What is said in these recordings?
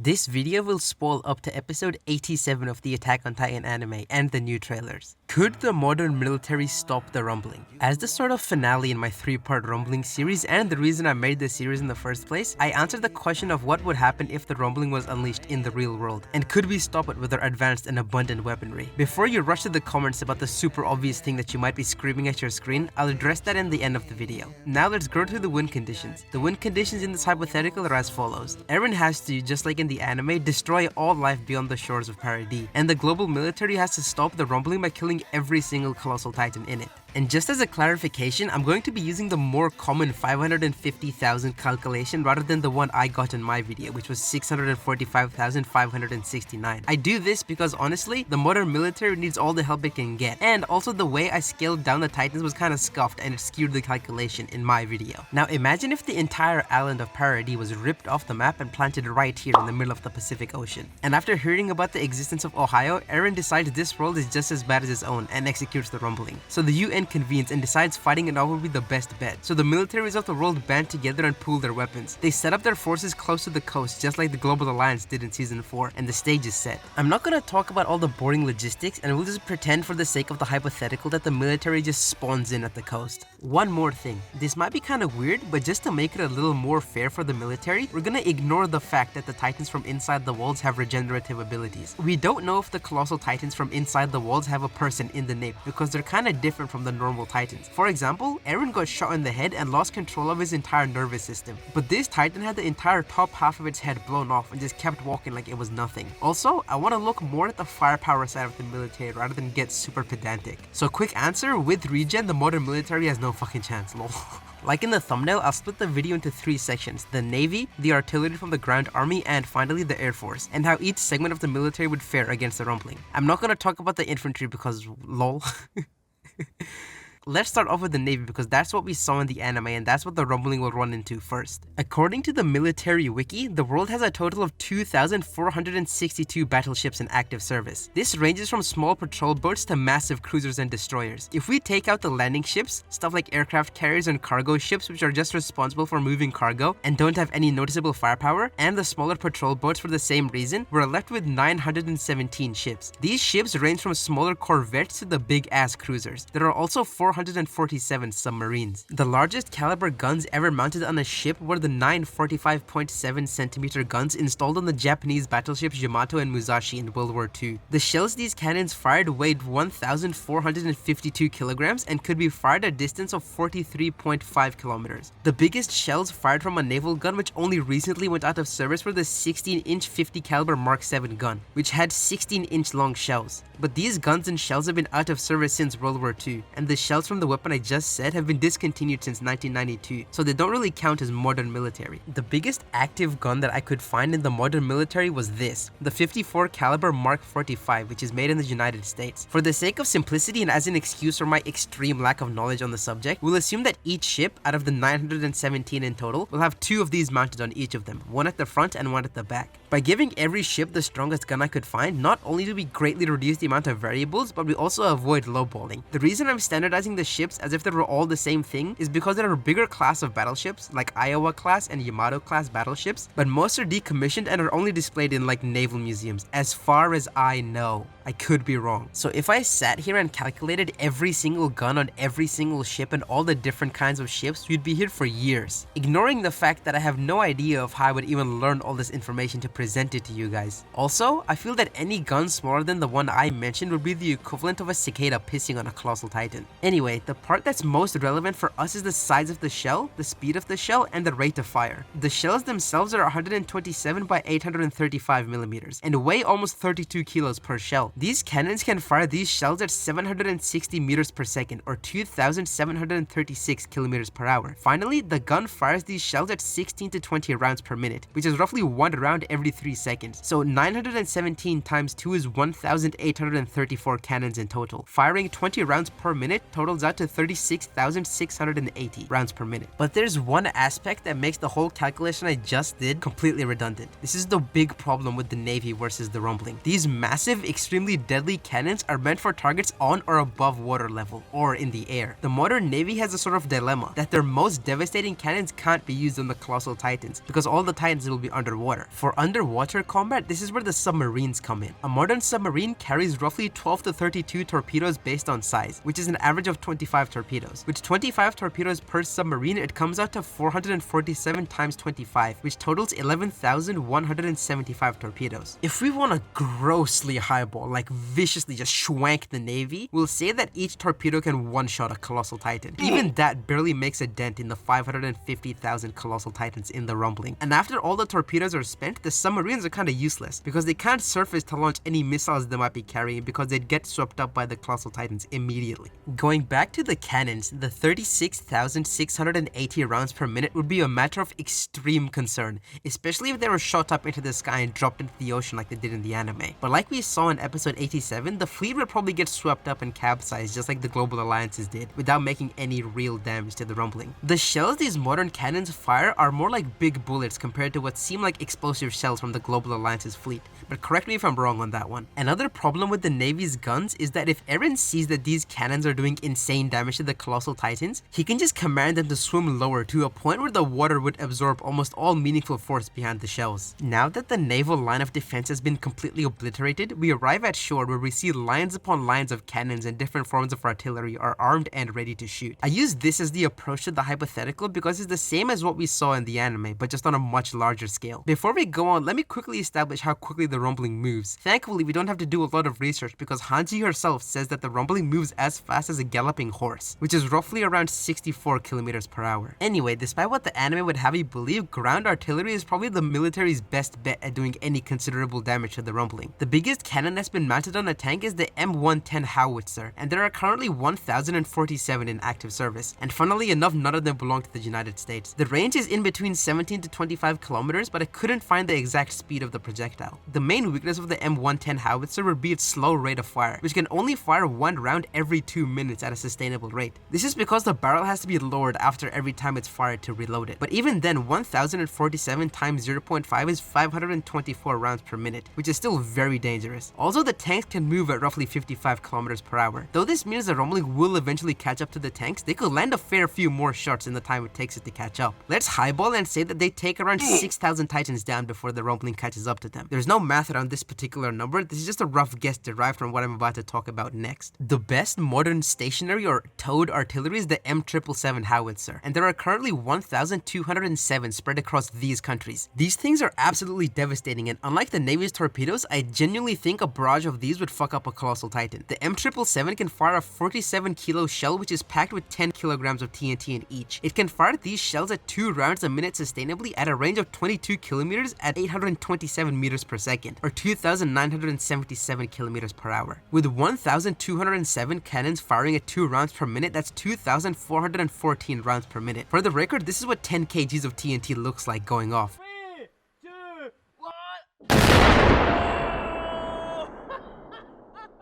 This video will spoil up to episode 87 of the Attack on Titan anime and the new trailers. Could the modern military stop the rumbling? As the sort of finale in my 3-part rumbling series and the reason I made this series in the first place, I answered the question of what would happen if the rumbling was unleashed in the real world, and could we stop it with our advanced and abundant weaponry? Before you rush to the comments about the super obvious thing that you might be screaming at your screen, I'll address that in the end of the video. Now let's go through the win conditions. The win conditions in this hypothetical are as follows. Eren has to, just like in the anime, destroy all life beyond the shores of Paradis, and the global military has to stop the rumbling by killing every single colossal titan in it. And just as a clarification, I'm going to be using the more common 550,000 calculation rather than the one I got in my video, which was 645,569. I do this because honestly, the modern military needs all the help it can get, and also the way I scaled down the titans was kind of scuffed and it skewed the calculation in my video. Now imagine if the entire island of Paradis was ripped off the map and planted right here in the middle of the Pacific Ocean. And after hearing about the existence of Ohio, Eren decides this world is just as bad as his own and executes the rumbling. So the UN convenes and decides fighting it out would be the best bet. So the militaries of the world band together and pool their weapons. They set up their forces close to the coast just like the Global Alliance did in season 4, and the stage is set. I'm not gonna talk about all the boring logistics, and we'll just pretend for the sake of the hypothetical that the military just spawns in at the coast. One more thing, this might be kind of weird, but just to make it a little more fair for the military, we're gonna ignore the fact that the titans from inside the walls have regenerative abilities. We don't know if the colossal titans from inside the walls have a person in the nape because they're kind of different from the normal titans. For example, Eren got shot in the head and lost control of his entire nervous system, but this titan had the entire top half of its head blown off and just kept walking like it was nothing. Also, I want to look more at the firepower side of the military rather than get super pedantic. So quick answer, with regen, the modern military has no fucking chance, lol. Like in the thumbnail, I'll split the video into 3 sections: the Navy, the artillery from the ground army, and finally the Air Force, and how each segment of the military would fare against the rumbling. I'm not gonna talk about the infantry because lol. Let's start off with the Navy because that's what we saw in the anime and that's what the rumbling will run into first. According to the military wiki, the world has a total of 2,462 battleships in active service. This ranges from small patrol boats to massive cruisers and destroyers. If we take out the landing ships, stuff like aircraft carriers and cargo ships which are just responsible for moving cargo and don't have any noticeable firepower, and the smaller patrol boats for the same reason, we're left with 917 ships. These ships range from smaller corvettes to the big ass cruisers. There are also 447 submarines. The largest caliber guns ever mounted on a ship were the 9 45.7cm guns installed on the Japanese battleships Yamato and Musashi in World War II. The shells these cannons fired weighed 1,452 kilograms and could be fired at a distance of 43.5 kilometers. The biggest shells fired from a naval gun which only recently went out of service were the 16-inch 50 caliber Mark 7 gun, which had 16-inch long shells. But these guns and shells have been out of service since World War II, and the shells from the weapon I just said have been discontinued since 1992, so they don't really count as modern military. The biggest active gun that I could find in the modern military was this, the 54 caliber Mark 45, which is made in the United States. For the sake of simplicity and as an excuse for my extreme lack of knowledge on the subject, we'll assume that each ship out of the 917 in total will have 2 of these mounted on each of them, one at the front and one at the back. By giving every ship the strongest gun I could find, not only do we greatly reduce the amount of variables, but we also avoid lowballing. The reason I'm standardizing the ships as if they were all the same thing is because there are a bigger class of battleships like Iowa class and Yamato class battleships, but most are decommissioned and are only displayed in like naval museums, as far as I know. I could be wrong. So if I sat here and calculated every single gun on every single ship and all the different kinds of ships, we'd be here for years, ignoring the fact that I have no idea of how I would even learn all this information to present it to you guys. Also, I feel that any gun smaller than the one I mentioned would be the equivalent of a cicada pissing on a colossal titan. Anyway, the part that's most relevant for us is the size of the shell, the speed of the shell, and the rate of fire. The shells themselves are 127 by 835 millimeters and weigh almost 32 kilos per shell. These cannons can fire these shells at 760 meters per second or 2,736 kilometers per hour. Finally, the gun fires these shells at 16 to 20 rounds per minute, which is roughly 1 round every 3 seconds. So 917 times 2 is 1,834 cannons in total. Firing 20 rounds per minute totals out to 36,680 rounds per minute. But there's one aspect that makes the whole calculation I just did completely redundant. This is the big problem with the Navy versus the rumbling. These massive, extremely extremely deadly cannons are meant for targets on or above water level, or in the air. The modern navy has a sort of dilemma that their most devastating cannons can't be used on the colossal titans because all the titans will be underwater. For underwater combat, this is where the submarines come in. A modern submarine carries roughly 12 to 32 torpedoes based on size, which is an average of 25 torpedoes. With 25 torpedoes per submarine, it comes out to 447 times 25, which totals 11,175 torpedoes. If we want to grossly highball, like viciously just schwank the navy, we'll say that each torpedo can one-shot a colossal titan. Even that barely makes a dent in the 550,000 colossal titans in the rumbling. And after all the torpedoes are spent, the submarines are kind of useless because they can't surface to launch any missiles they might be carrying because they'd get swept up by the colossal titans immediately. Going back to the cannons, the 36,680 rounds per minute would be a matter of extreme concern, especially if they were shot up into the sky and dropped into the ocean like they did in the anime. But like we saw in episode 87, the fleet would probably get swept up and capsized just like the global alliances did, without making any real damage to the rumbling. The shells these modern cannons fire are more like big bullets compared to what seem like explosive shells from the global alliance's fleet, but correct me if I'm wrong on that one. Another problem with the navy's guns is that if Eren sees that these cannons are doing insane damage to the colossal titans, he can just command them to swim lower to a point where the water would absorb almost all meaningful force behind the shells. Now that the naval line of defense has been completely obliterated, we arrive at shore where we see lines upon lines of cannons and different forms of artillery are armed and ready to shoot. I use this as the approach to the hypothetical because it's the same as what we saw in the anime, but just on a much larger scale. Before we go on, let me quickly establish how quickly the rumbling moves. Thankfully, we don't have to do a lot of research because Hanji herself says that the rumbling moves as fast as a galloping horse, which is roughly around 64 kilometers per hour. Anyway, despite what the anime would have you believe, ground artillery is probably the military's best bet at doing any considerable damage to the rumbling. The biggest cannon that's been mounted on a tank is the M110 howitzer, and there are currently 1,047 in active service, and funnily enough, none of them belong to the United States. The range is in between 17 to 25 kilometers, but I couldn't find the exact speed of the projectile. The main weakness of the M110 howitzer would be its slow rate of fire, which can only fire one round every 2 minutes at a sustainable rate. This is because the barrel has to be lowered after every time it's fired to reload it. But even then, 1,047 times 0.5 is 524 rounds per minute, which is still very dangerous. Also, the tanks can move at roughly 55 kilometers per hour. Though this means the rumbling will eventually catch up to the tanks, they could land a fair few more shots in the time it takes it to catch up. Let's highball and say that they take around 6,000 titans down before the rumbling catches up to them. There's no math around this particular number, this is just a rough guess derived from what I'm about to talk about next. The best modern stationary or towed artillery is the M777 howitzer, and there are currently 1,207 spread across these countries. These things are absolutely devastating, and unlike the Navy's torpedoes, I genuinely think a barrage of these would fuck up a colossal titan. The M777 can fire a 47 kilo shell which is packed with 10 kilograms of TNT in each. It can fire these shells at 2 rounds a minute sustainably at a range of 22 kilometers at 827 meters per second, or 2,977 kilometers per hour. With 1,207 cannons firing at 2 rounds per minute, that's 2,414 rounds per minute. For the record, this is what 10 kgs of TNT looks like going off. 3, 2, 1.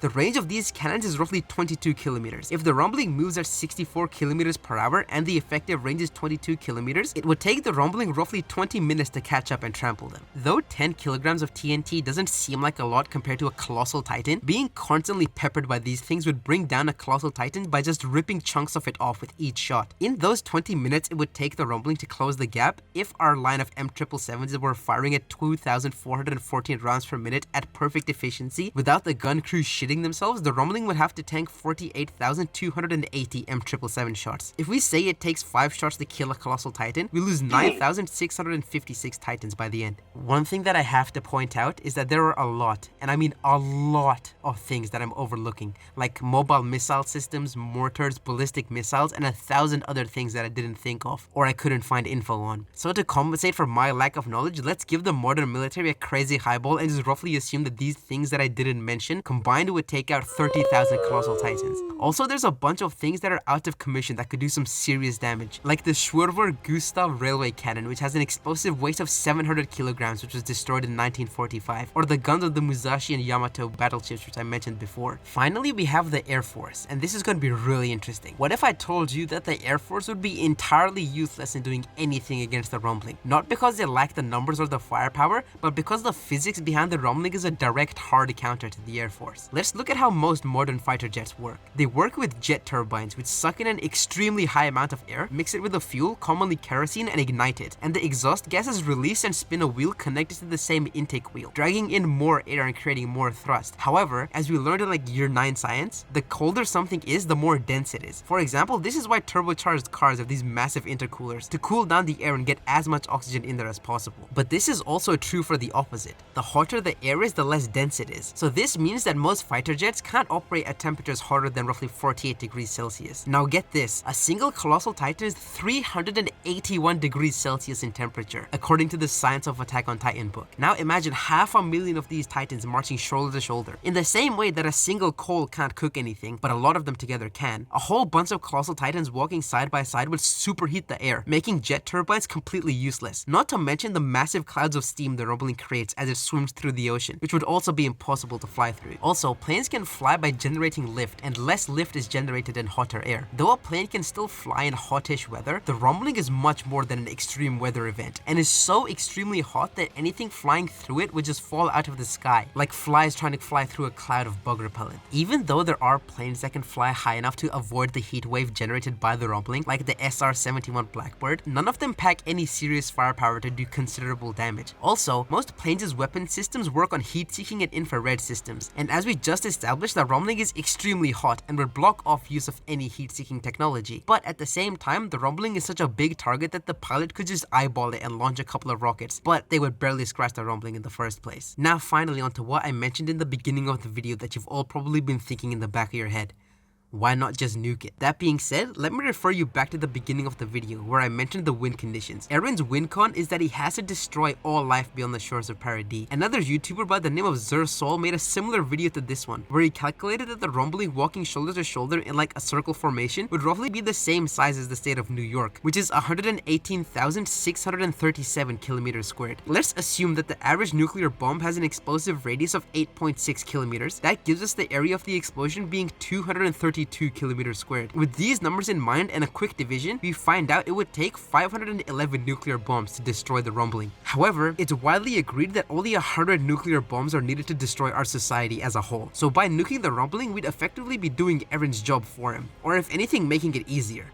The range of these cannons is roughly 22 kilometers. If the rumbling moves at 64 kilometers per hour and the effective range is 22 kilometers, it would take the rumbling roughly 20 minutes to catch up and trample them. Though 10 kilograms of TNT doesn't seem like a lot compared to a colossal titan, being constantly peppered by these things would bring down a colossal titan by just ripping chunks of it off with each shot. In those 20 minutes it would take the rumbling to close the gap, if our line of M777s were firing at 2,414 rounds per minute at perfect efficiency without the gun crew shitting themselves, the rumbling would have to tank 48,280 M777 shots. If we say it takes 5 shots to kill a colossal titan, we lose 9,656 titans by the end. One thing that I have to point out is that there are a lot, and I mean a lot, of things that I'm overlooking, like mobile missile systems, mortars, ballistic missiles, and 1,000 other things that I didn't think of, or I couldn't find info on. So to compensate for my lack of knowledge, let's give the modern military a crazy highball and just roughly assume that these things that I didn't mention, combined with would take out 30,000 Colossal Titans. Also, there's a bunch of things that are out of commission that could do some serious damage, like the Schwerver Gustav Railway Cannon, which has an explosive weight of 700 kilograms, which was destroyed in 1945, or the guns of the Musashi and Yamato battleships, which I mentioned before. Finally, we have the Air Force, and this is going to be really interesting. What if I told you that the Air Force would be entirely useless in doing anything against the Rumbling? Not because they lack the numbers or the firepower, but because the physics behind the Rumbling is a direct hard counter to the Air Force. Let's look at how most modern fighter jets work. They work with jet turbines, which suck in an extremely high amount of air, mix it with the fuel, commonly kerosene, and ignite it. And the exhaust gas is released and spin a wheel connected to the same intake wheel, dragging in more air and creating more thrust. However, as we learned in like year 9 science, the colder something is, the more dense it is. For example, this is why turbocharged cars have these massive intercoolers to cool down the air and get as much oxygen in there as possible. But this is also true for the opposite. The hotter the air is, the less dense it is. So this means that most fighter jets can't operate at temperatures hotter than roughly 48 degrees Celsius. Now get this, a single Colossal Titan is 381 degrees Celsius in temperature, according to the Science of Attack on Titan book. Now imagine 500,000 of these Titans marching shoulder to shoulder. In the same way that a single coal can't cook anything, but a lot of them together can, a whole bunch of Colossal Titans walking side by side would superheat the air, making jet turbines completely useless. Not to mention the massive clouds of steam the Rumbling creates as it swims through the ocean, which would also be impossible to fly through. Also, planes can fly by generating lift, and less lift is generated in hotter air. Though a plane can still fly in hotish weather, the Rumbling is much more than an extreme weather event, and is so extremely hot that anything flying through it would just fall out of the sky, like flies trying to fly through a cloud of bug repellent. Even though there are planes that can fly high enough to avoid the heat wave generated by the Rumbling, like the SR-71 Blackbird, none of them pack any serious firepower to do considerable damage. Also, most planes' weapon systems work on heat-seeking and infrared systems, and as we just established, the Rumbling is extremely hot and would block off use of any heat-seeking technology. But at the same time, the Rumbling is such a big target that the pilot could just eyeball it and launch a couple of rockets, but they would barely scratch the Rumbling in the first place. Now finally, onto what I mentioned in the beginning of the video that you've all probably been thinking in the back of your head. Why not just nuke it? That being said, let me refer you back to the beginning of the video where I mentioned the win conditions. Eren's win con is that he has to destroy all life beyond the shores of Paradis. Another YouTuber by the name of Xersol made a similar video to this one, where he calculated that the Rumbling walking shoulder to shoulder in like a circle formation would roughly be the same size as the state of New York, which is 118,637 kilometers squared. Let's assume that the average nuclear bomb has an explosive radius of 8.6 kilometers. That gives us the area of the explosion being 232 kilometers squared. With these numbers in mind and a quick division, we find out it would take 511 nuclear bombs to destroy the Rumbling. However, it's widely agreed that only 100 nuclear bombs are needed to destroy our society as a whole. So by nuking the Rumbling, we'd effectively be doing Eren's job for him, or if anything, making it easier.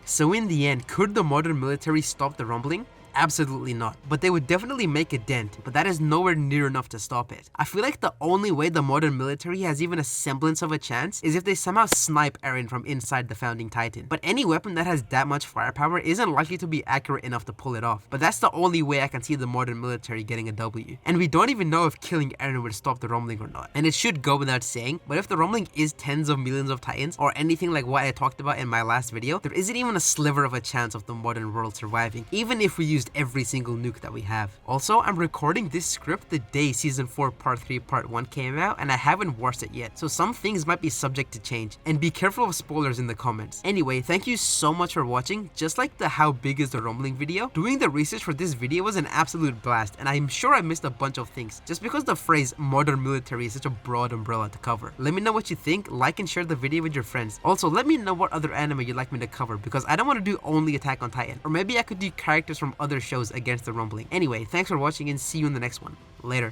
So in the end, could the modern military stop the Rumbling? Absolutely not, but they would definitely make a dent, but that is nowhere near enough to stop it. I feel like the only way the modern military has even a semblance of a chance is if they somehow snipe Eren from inside the founding Titan. But any weapon that has that much firepower isn't likely to be accurate enough to pull it off, but that's the only way I can see the modern military getting a W. And we don't even know if killing Eren would stop the Rumbling or not. And it should go without saying, but if the Rumbling is tens of millions of Titans, or anything like what I talked about in my last video, there isn't even a sliver of a chance of the modern world surviving, even if we used every single nuke that we have. Also, I'm recording this script the day season 4 part 3 part 1 came out, and I haven't watched it yet, so some things might be subject to change, and be careful of spoilers in the comments. Anyway, thank you so much for watching. Just like the how big is the Rumbling video, doing the research for this video was an absolute blast, and I'm sure I missed a bunch of things just because the phrase modern military is such a broad umbrella to cover. Let me know what you think, like and share the video with your friends. Also, let me know what other anime you'd like me to cover, because I don't want to do only Attack on Titan, or maybe I could do characters from other shows against the Rumbling. Anyway, thanks for watching and see you in the next one. Later.